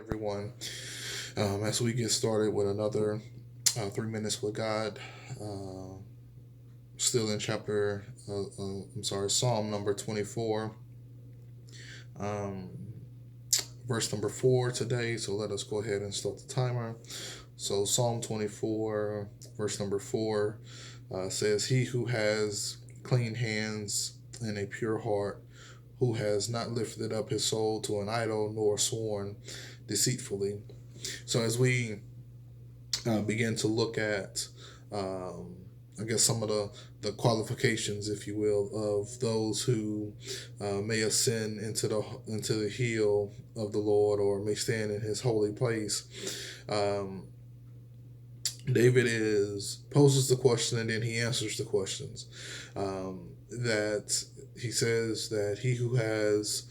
everyone. As we get started with another 3 minutes with God, uh, still in Psalm number 24, um, verse number 4 today. So let us go ahead and start the timer. So, Psalm 24, verse number 4 says, He who has clean hands and a pure heart, who has not lifted up his soul to an idol nor sworn deceitfully. So as we begin to look at, um, I guess, some of the qualifications, if you will, of those who may ascend into the hill of the Lord or may stand in His holy place. Um, David is poses the question and then he answers the questions. That he says that he who has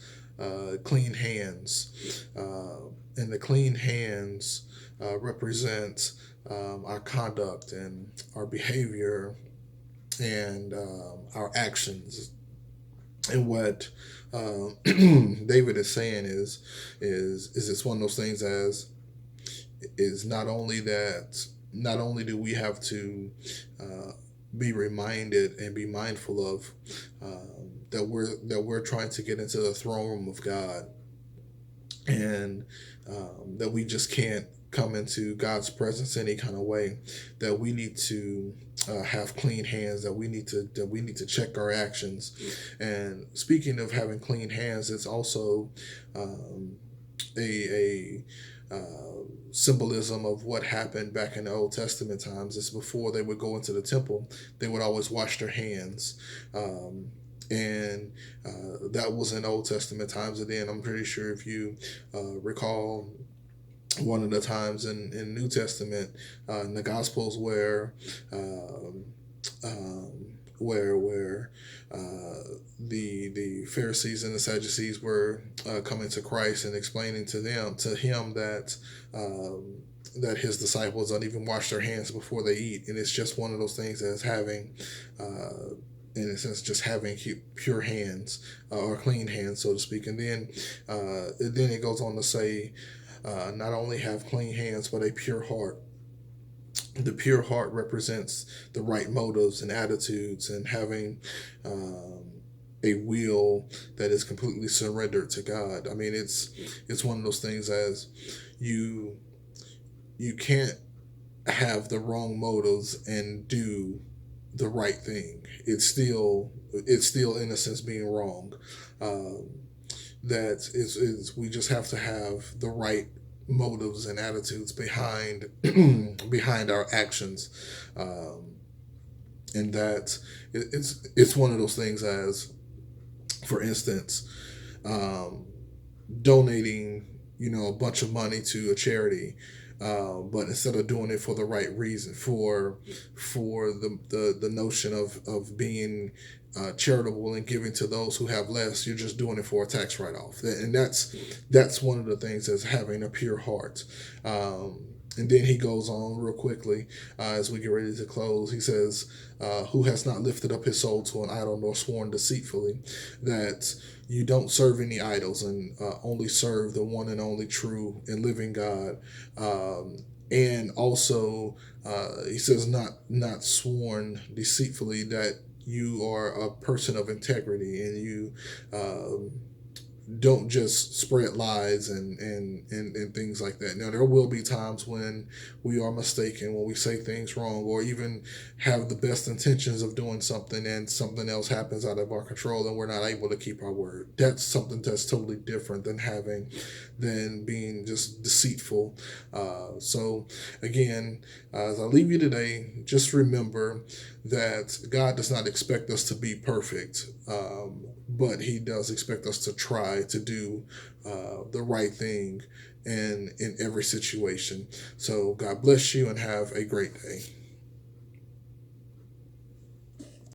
clean hands, and the clean hands represent our conduct and our behavior and our actions. And what David is saying is it's one of those things as is not only do we have to be reminded and be mindful of that we're trying to get into the throne room of God, and that we just can't come into God's presence any kind of way. That we need to have clean hands. That we need to check our actions. And speaking of having clean hands, it's also a symbolism of what happened back in the Old Testament times. It's before they would go into the temple, they would always wash their hands. And that was in Old Testament times. And then I'm pretty sure if you recall one of the times in New Testament, in the Gospels um, where the Pharisees and the Sadducees were coming to Christ and explaining to him that his disciples don't even wash their hands before they eat, and it's just one of those things as having. In a sense, just having pure hands or clean hands, so to speak, and then it goes on to say, not only have clean hands but a pure heart. The pure heart represents the right motives and attitudes and having a will that is completely surrendered to God. I mean, it's one of those things as you you can't have the wrong motives and do the right thing. It's still in a sense being wrong. Um, that is we just have to have the right motives and attitudes behind behind our actions, um, and that it's one of those things as, for instance, um, donating a bunch of money to a charity, but instead of doing it for the right reason, for the notion of being charitable and giving to those who have less, you're just doing it for a tax write-off. And that's one of the things as having a pure heart. And then he goes on real quickly, as we get ready to close. He says, who has not lifted up his soul to an idol nor sworn deceitfully. That you don't serve any idols and only serve the one and only true and living God. And also, he says, not sworn deceitfully, that you are a person of integrity and you um, don't just spread lies and things like that. Now, there will be times when we are mistaken, when we say things wrong, or even have the best intentions of doing something and something else happens out of our control and we're not able to keep our word. That's something that's totally different than being just deceitful. So, again, as I leave you today, just remember that God does not expect us to be perfect, but He does expect us to try to do the right thing in every situation. So God bless you and have a great day.